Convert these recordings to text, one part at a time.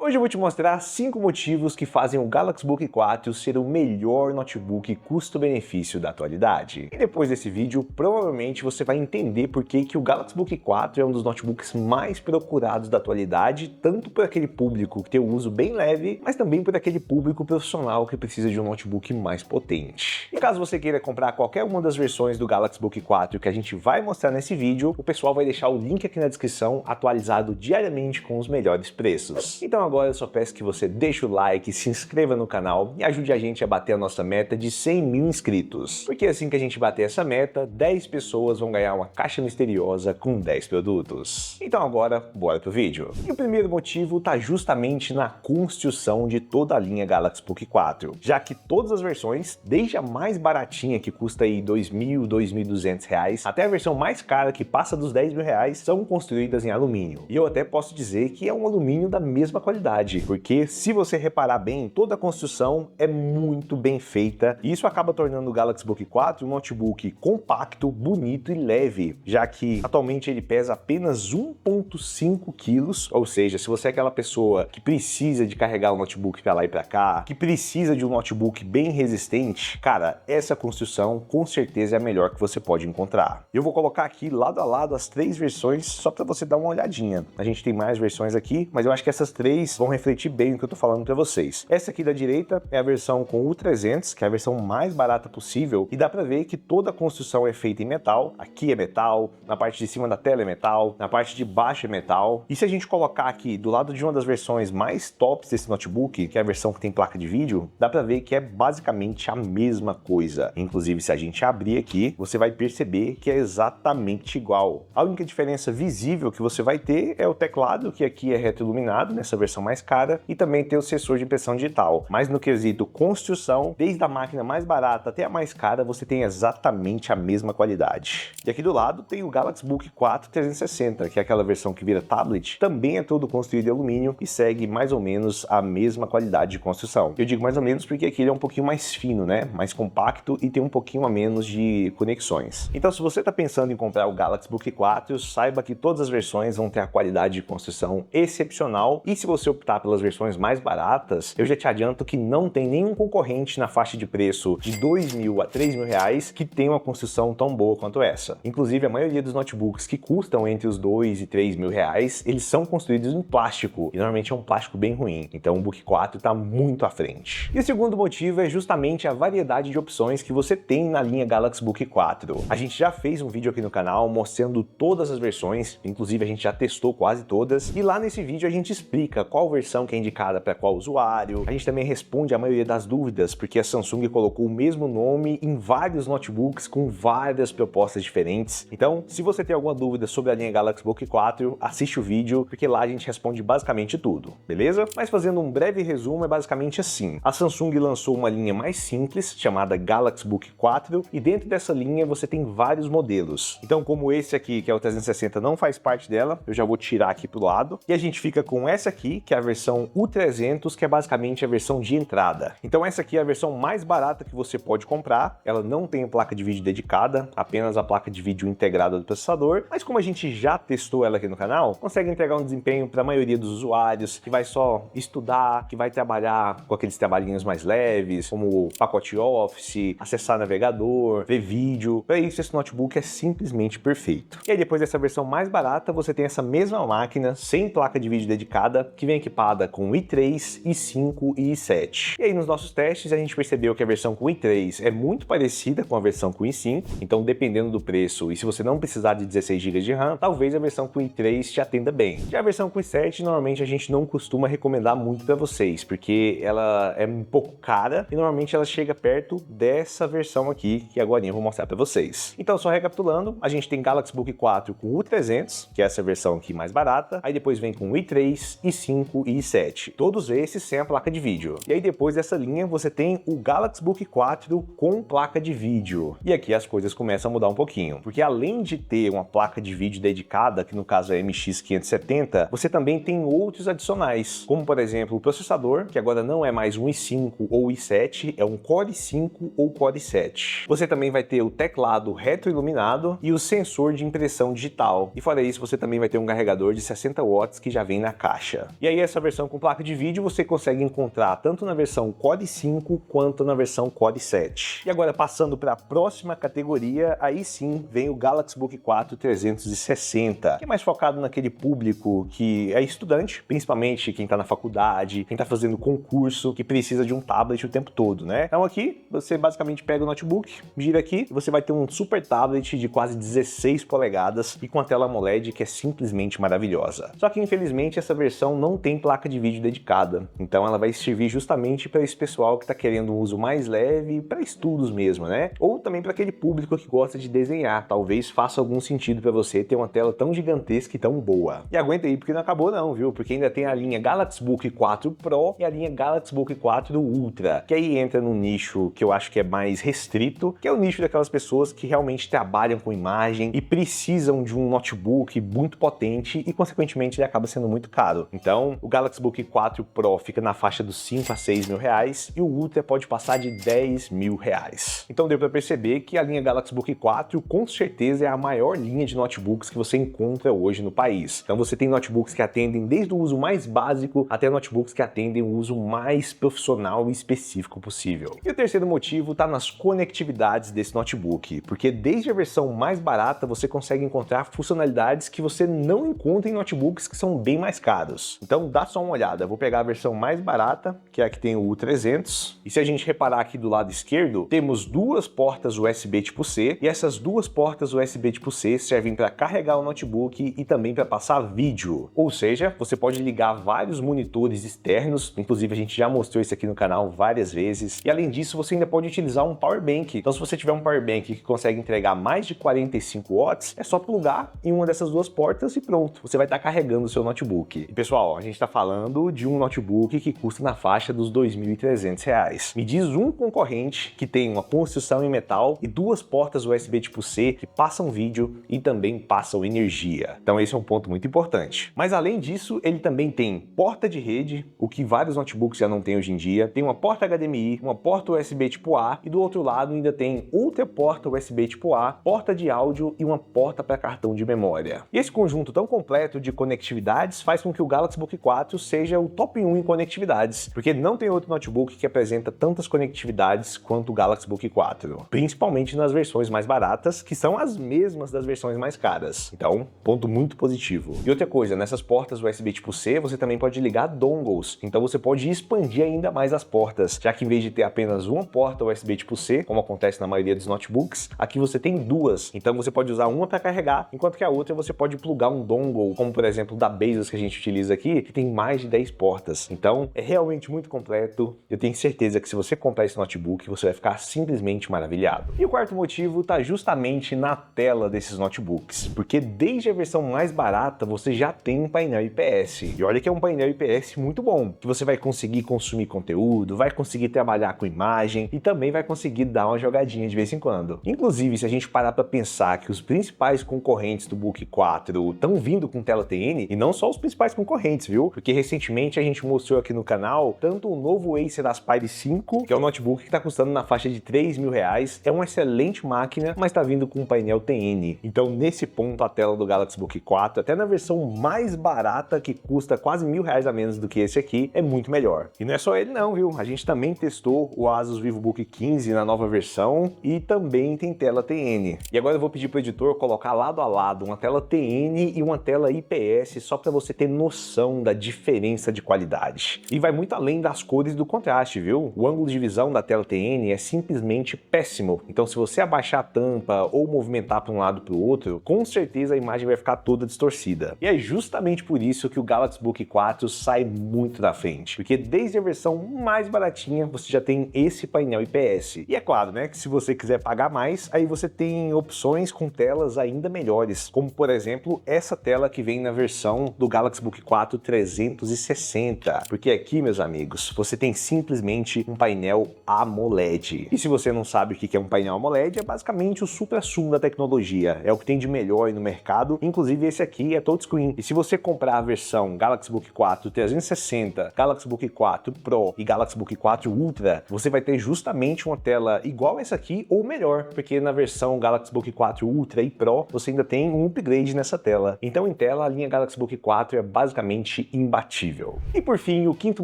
Hoje eu vou te mostrar 5 motivos que fazem o Galaxy Book 4 ser o melhor notebook custo-benefício da atualidade. E depois desse vídeo, provavelmente você vai entender por que o Galaxy Book 4 é um dos notebooks mais procurados da atualidade, tanto por aquele público que tem um uso bem leve, mas também por aquele público profissional que precisa de um notebook mais potente. E caso você queira comprar qualquer uma das versões do Galaxy Book 4 que a gente vai mostrar nesse vídeo, o pessoal vai deixar o link aqui na descrição, atualizado diariamente com os melhores preços. Então agora eu só peço que você deixe o like, se inscreva no canal e ajude a gente a bater a nossa meta de 100 mil inscritos. Porque assim que a gente bater essa meta, 10 pessoas vão ganhar uma caixa misteriosa com 10 produtos. Então agora, bora pro vídeo. E o primeiro motivo tá justamente na construção de toda a linha Galaxy Book 4, já que todas as versões, desde a mais baratinha que custa aí R$2.000, R$2.200, até a versão mais cara que passa dos R$10.000, são construídas em alumínio. E eu até posso dizer que é um alumínio da mesma qualidade, porque se você reparar bem, toda a construção é muito bem feita e isso acaba tornando o Galaxy Book 4 um notebook compacto, bonito e leve, já que atualmente ele pesa apenas 1,5 quilos, ou seja, se você é aquela pessoa que precisa de carregar o notebook para lá e para cá, que precisa de um notebook bem resistente, cara, essa construção com certeza é a melhor que você pode encontrar. Eu vou colocar aqui lado a lado as 3 versões só para você dar uma olhadinha. A gente tem mais versões aqui, mas eu acho que essas 3 vão refletir bem o que eu tô falando para vocês. Essa aqui da direita é a versão com o 300, que é a versão mais barata possível, e dá para ver que toda a construção é feita em metal. Aqui é metal, na parte de cima da tela é metal, na parte de baixo é metal. E se a gente colocar aqui do lado de uma das versões mais tops desse notebook, que é a versão que tem placa de vídeo, dá para ver que é basicamente a mesma coisa. Inclusive, se a gente abrir aqui, você vai perceber que é exatamente igual. A única diferença visível que você vai ter é o teclado, que aqui é retroiluminado nessa versão mais cara, e também tem o sensor de impressão digital. Mas no quesito construção, desde a máquina mais barata até a mais cara, você tem exatamente a mesma qualidade. E aqui do lado tem o Galaxy Book 4 360, que é aquela versão que vira tablet, também é todo construído em alumínio e segue mais ou menos a mesma qualidade de construção. Eu digo mais ou menos porque aqui ele é um pouquinho mais fino, né? Mais compacto e tem um pouquinho a menos de conexões. Então, se você está pensando em comprar o Galaxy Book 4, saiba que todas as versões vão ter a qualidade de construção excepcional, e se você optar pelas versões mais baratas, eu já te adianto que não tem nenhum concorrente na faixa de preço de R$2.000 a R$3.000 que tem uma construção tão boa quanto essa. Inclusive, a maioria dos notebooks que custam entre os R$2.000 e R$3.000, eles são construídos em plástico, e normalmente é um plástico bem ruim. Então o Book 4 está muito à frente. E o segundo motivo é justamente a variedade de opções que você tem na linha Galaxy Book 4. A gente já fez um vídeo aqui no canal mostrando todas as versões, inclusive a gente já testou quase todas, e lá nesse vídeo a gente explica qual versão que é indicada para qual usuário. A gente também responde a maioria das dúvidas, porque a Samsung colocou o mesmo nome em vários notebooks com várias propostas diferentes. Então, se você tem alguma dúvida sobre a linha Galaxy Book 4, assiste o vídeo, porque lá a gente responde basicamente tudo, beleza? Mas fazendo um breve resumo, é basicamente assim. A Samsung lançou uma linha mais simples, chamada Galaxy Book 4, e dentro dessa linha você tem vários modelos. Então, como esse aqui, que é o 360, não faz parte dela, eu já vou tirar aqui pro lado, e a gente fica com essa aqui, que é a versão U300, que é basicamente a versão de entrada. Então essa aqui é a versão mais barata que você pode comprar, ela não tem placa de vídeo dedicada, apenas a placa de vídeo integrada do processador, mas como a gente já testou ela aqui no canal, consegue entregar um desempenho para a maioria dos usuários, que vai só estudar, que vai trabalhar com aqueles trabalhinhos mais leves, como pacote Office, acessar navegador, ver vídeo. Para isso esse notebook é simplesmente perfeito. E aí depois dessa versão mais barata, você tem essa mesma máquina, sem placa de vídeo dedicada, que vem equipada com i3, i5 e i7. E aí nos nossos testes a gente percebeu que a versão com i3 é muito parecida com a versão com i5, então dependendo do preço e se você não precisar de 16 GB de RAM, talvez a versão com i3 te atenda bem. Já a versão com i7 normalmente a gente não costuma recomendar muito para vocês, porque ela é um pouco cara e normalmente ela chega perto dessa versão aqui, que agora eu vou mostrar para vocês. Então só recapitulando, a gente tem Galaxy Book 4 com o U300, que é essa versão aqui mais barata, aí depois vem com o i3, i5 e i7. Todos esses sem a placa de vídeo. E aí depois dessa linha você tem o Galaxy Book 4 com placa de vídeo. E aqui as coisas começam a mudar um pouquinho, porque além de ter uma placa de vídeo dedicada, que no caso é MX570, você também tem outros adicionais, como por exemplo o processador, que agora não é mais um i5 ou i7, é um Core i5 ou Core i7. Você também vai ter o teclado retroiluminado e o sensor de impressão digital. E fora isso, você também vai ter um carregador de 60 watts que já vem na caixa. E aí aí essa versão com placa de vídeo você consegue encontrar tanto na versão Core i5 quanto na versão Core i7. E agora passando para a próxima categoria, aí sim vem o Galaxy Book 4 360, que é mais focado naquele público que é estudante, principalmente quem está na faculdade, quem está fazendo concurso, que precisa de um tablet o tempo todo, né? Então aqui você basicamente pega o notebook, gira aqui, você vai ter um super tablet de quase 16 polegadas e com a tela AMOLED que é simplesmente maravilhosa. Só que infelizmente essa versão não tem placa de vídeo dedicada, então ela vai servir justamente para esse pessoal que está querendo um uso mais leve, para estudos mesmo, né? Ou também para aquele público que gosta de desenhar, talvez faça algum sentido para você ter uma tela tão gigantesca e tão boa. E aguenta aí porque não acabou não, viu? Porque ainda tem a linha Galaxy Book 4 Pro e a linha Galaxy Book 4 Ultra, que aí entra num nicho que eu acho que é mais restrito, que é o nicho daquelas pessoas que realmente trabalham com imagem e precisam de um notebook muito potente e consequentemente ele acaba sendo muito caro. Então o Galaxy Book 4 Pro fica na faixa dos 5 a 6 mil reais e o Ultra pode passar de 10 mil reais. Então deu para perceber que a linha Galaxy Book 4 com certeza é a maior linha de notebooks que você encontra hoje no país. Então você tem notebooks que atendem desde o uso mais básico até notebooks que atendem o uso mais profissional e específico possível. E o terceiro motivo está nas conectividades desse notebook, porque desde a versão mais barata você consegue encontrar funcionalidades que você não encontra em notebooks que são bem mais caros. Então dá só uma olhada, eu vou pegar a versão mais barata, que é a que tem o U300, e se a gente reparar aqui do lado esquerdo, temos duas portas USB tipo C, e essas duas portas USB tipo C servem para carregar o notebook e também para passar vídeo. Ou seja, você pode ligar vários monitores externos, inclusive a gente já mostrou isso aqui no canal várias vezes, e além disso você ainda pode utilizar um power bank. Então se você tiver um power bank que consegue entregar mais de 45 watts, é só plugar em uma dessas duas portas e pronto, você vai estar carregando o seu notebook. E pessoal, a gente está falando de um notebook que custa na faixa dos R$ 2.300. Me diz um concorrente que tem uma construção em metal e duas portas USB tipo C que passam vídeo e também passam energia. Então esse é um ponto muito importante. Mas além disso, ele também tem porta de rede, o que vários notebooks já não têm hoje em dia, tem uma porta HDMI, uma porta USB tipo A e do outro lado ainda tem outra porta USB tipo A, porta de áudio e uma porta para cartão de memória. E esse conjunto tão completo de conectividades faz com que o Galaxy Book 4 seja o top 1 em conectividades, porque não tem outro notebook que apresenta tantas conectividades quanto o Galaxy Book 4, principalmente nas versões mais baratas, que são as mesmas das versões mais caras. Então, ponto muito positivo. E outra coisa, nessas portas USB tipo C, você também pode ligar dongles, então você pode expandir ainda mais as portas, já que em vez de ter apenas uma porta USB tipo C, como acontece na maioria dos notebooks, aqui você tem duas, então você pode usar uma para carregar, enquanto que a outra você pode plugar um dongle, como por exemplo da Bezos que a gente utiliza aqui, que tem mais de 10 portas. Então é realmente muito completo, eu tenho certeza que se você comprar esse notebook, você vai ficar simplesmente maravilhado. E o quarto motivo está justamente na tela desses notebooks, porque desde a versão mais barata você já tem um painel IPS, e olha que é um painel IPS muito bom, que você vai conseguir consumir conteúdo, vai conseguir trabalhar com imagem e também vai conseguir dar uma jogadinha de vez em quando. Inclusive, se a gente parar para pensar que os principais concorrentes do Book 4 estão vindo com tela TN, e não só os principais concorrentes, viu? Porque recentemente a gente mostrou aqui no canal tanto o novo Acer Aspire 5, que é um notebook que está custando na faixa de 3 mil reais, é uma excelente máquina, mas está vindo com um painel TN. Então, nesse ponto, a tela do Galaxy Book 4, até na versão mais barata, que custa quase R$ 1.000 a menos do que esse aqui, é muito melhor. E não é só ele não, viu? A gente também testou o Asus VivoBook 15 na nova versão e também tem tela TN. E agora eu vou pedir pro editor colocar lado a lado uma tela TN e uma tela IPS só para você ter noção da diferença de qualidade. E vai muito além das cores e do contraste, viu? O ângulo de visão da tela TN é simplesmente péssimo. Então se você abaixar a tampa ou movimentar para um lado para o outro, com certeza a imagem vai ficar toda distorcida. E é justamente por isso que o Galaxy Book 4 sai muito da frente, porque desde a versão mais baratinha você já tem esse painel IPS. E é claro, né, que se você quiser pagar mais, aí você tem opções com telas ainda melhores, como por exemplo essa tela que vem na versão do Galaxy Book 4 360, porque aqui, meus amigos, você tem simplesmente um painel AMOLED. E se você não sabe o que é um painel AMOLED, é basicamente o supra-sumo da tecnologia, é o que tem de melhor no mercado, inclusive esse aqui é touchscreen. E se você comprar a versão Galaxy Book 4 360, Galaxy Book 4 Pro e Galaxy Book 4 Ultra, você vai ter justamente uma tela igual essa aqui ou melhor, porque na versão Galaxy Book 4 Ultra e Pro você ainda tem um upgrade nessa tela. Então em tela a linha Galaxy Book 4 é basicamente simplesmente imbatível. E por fim, o quinto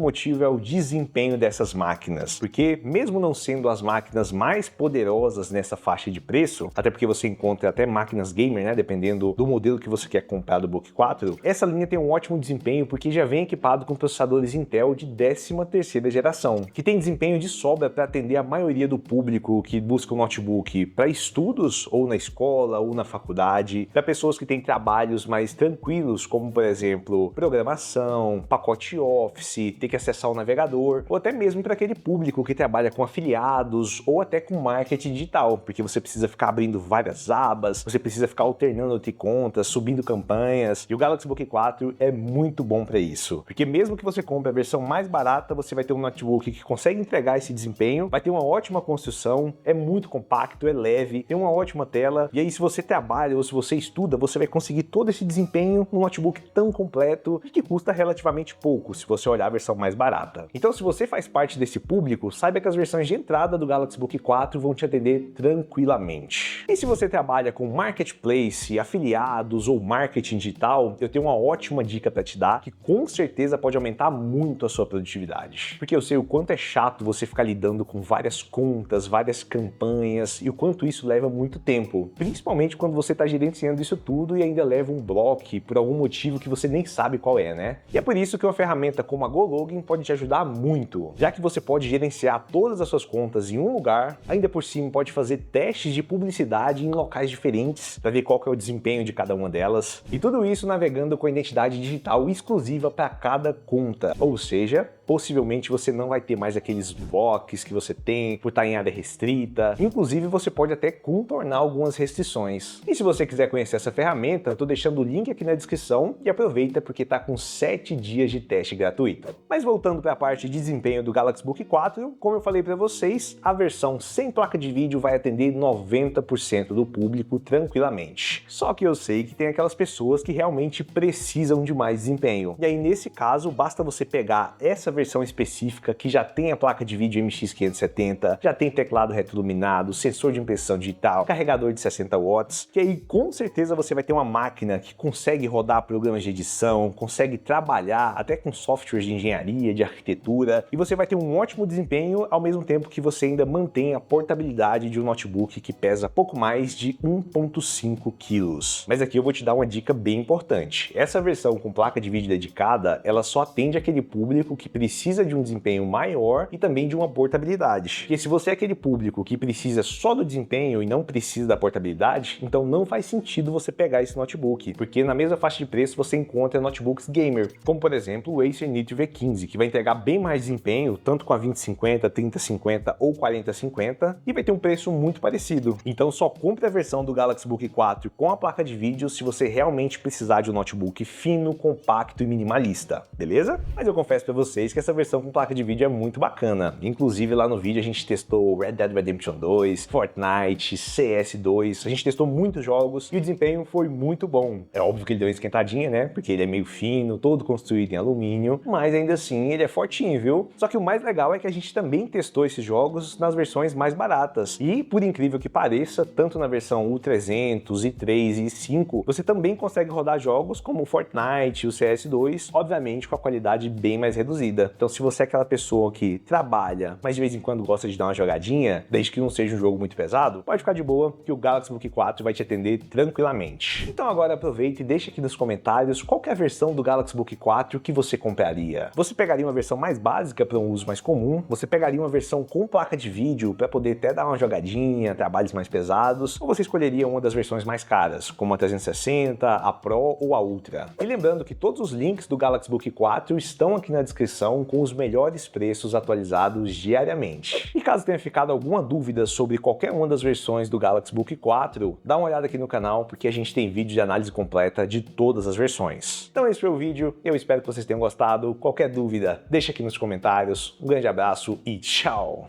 motivo é o desempenho dessas máquinas, porque mesmo não sendo as máquinas mais poderosas nessa faixa de preço, até porque você encontra até máquinas gamer, né, dependendo do modelo que você quer comprar do Book 4, essa linha tem um ótimo desempenho porque já vem equipado com processadores Intel de 13ª geração, que tem desempenho de sobra para atender a maioria do público que busca um notebook para estudos ou na escola ou na faculdade, para pessoas que têm trabalhos mais tranquilos, como por exemplo, programação, pacote Office, ter que acessar o navegador, ou até mesmo para aquele público que trabalha com afiliados ou até com marketing digital, porque você precisa ficar abrindo várias abas, você precisa ficar alternando entre contas, subindo campanhas, e o Galaxy Book 4 é muito bom para isso, porque mesmo que você compre a versão mais barata, você vai ter um notebook que consegue entregar esse desempenho, vai ter uma ótima construção, é muito compacto, é leve, tem uma ótima tela, e aí se você trabalha ou se você estuda, você vai conseguir todo esse desempenho num notebook tão completo e que custa relativamente pouco, se você olhar a versão mais barata. Então, se você faz parte desse público, saiba que as versões de entrada do Galaxy Book 4 vão te atender tranquilamente. E se você trabalha com marketplace, afiliados ou marketing digital, eu tenho uma ótima dica para te dar que com certeza pode aumentar muito a sua produtividade. Porque eu sei o quanto é chato você ficar lidando com várias contas, várias campanhas e o quanto isso leva muito tempo. Principalmente quando você está gerenciando isso tudo e ainda leva um bloco por algum motivo que você nem sabe qual é, né? E é por isso que uma ferramenta como a GoLogin pode te ajudar muito, já que você pode gerenciar todas as suas contas em um lugar, ainda por cima pode fazer testes de publicidade em locais diferentes para ver qual que é o desempenho de cada uma delas, e tudo isso navegando com a identidade digital exclusiva para cada conta, ou seja, possivelmente você não vai ter mais aqueles blocos que você tem por estar em área restrita. Inclusive, você pode até contornar algumas restrições. E se você quiser conhecer essa ferramenta, eu tô deixando o link aqui na descrição e aproveita porque tá com 7 dias de teste gratuito. Mas voltando para a parte de desempenho do Galaxy Book 4, como eu falei para vocês, a versão sem placa de vídeo vai atender 90% do público tranquilamente. Só que eu sei que tem aquelas pessoas que realmente precisam de mais desempenho. E aí, nesse caso, basta você pegar essa versão específica que já tem a placa de vídeo MX570, já tem teclado retroiluminado, sensor de impressão digital, carregador de 60 watts, que aí com certeza você vai ter uma máquina que consegue rodar programas de edição, consegue trabalhar até com softwares de engenharia, de arquitetura, e você vai ter um ótimo desempenho ao mesmo tempo que você ainda mantém a portabilidade de um notebook que pesa pouco mais de 1,5 kg. Mas aqui eu vou te dar uma dica bem importante. Essa versão com placa de vídeo dedicada, ela só atende aquele público que precisa de um desempenho maior e também de uma portabilidade. Porque se você é aquele público que precisa só do desempenho e não precisa da portabilidade, então não faz sentido você pegar esse notebook, porque na mesma faixa de preço você encontra notebooks gamer, como por exemplo o Acer Nitro V15, que vai entregar bem mais desempenho, tanto com a 2050, 3050 ou 4050, e vai ter um preço muito parecido. Então só compre a versão do Galaxy Book 4 com a placa de vídeo se você realmente precisar de um notebook fino, compacto e minimalista, beleza? Mas eu confesso pra vocês que essa versão com placa de vídeo é muito bacana. Inclusive lá no vídeo a gente testou Red Dead Redemption 2, Fortnite, CS2, a gente testou muitos jogos e o desempenho foi muito bom. É óbvio que ele deu uma esquentadinha, né? Porque ele é meio fino, todo construído em alumínio, mas ainda assim ele é fortinho, viu? Só que o mais legal é que a gente também testou esses jogos nas versões mais baratas. E por incrível que pareça, tanto na versão U300, i3 e i5, você também consegue rodar jogos como o Fortnite, o CS2, obviamente com a qualidade bem mais reduzida. Então se você é aquela pessoa que trabalha, mas de vez em quando gosta de dar uma jogadinha, desde que não seja um jogo muito pesado, pode ficar de boa que o Galaxy Book 4 vai te atender tranquilamente. Então agora aproveita e deixa aqui nos comentários qual que é a versão do Galaxy Book 4 que você compraria. Você pegaria uma versão mais básica para um uso mais comum? Você pegaria uma versão com placa de vídeo para poder até dar uma jogadinha, trabalhos mais pesados? Ou você escolheria uma das versões mais caras, como a 360, a Pro ou a Ultra? E lembrando que todos os links do Galaxy Book 4 estão aqui na descrição com os melhores preços atualizados diariamente. E caso tenha ficado alguma dúvida sobre qualquer uma das versões do Galaxy Book 4, dá uma olhada aqui no canal porque a gente tem vídeo de análise completa de todas as versões. Então esse foi o vídeo, eu espero que vocês tenham gostado. Qualquer dúvida, deixa aqui nos comentários. Um grande abraço e tchau!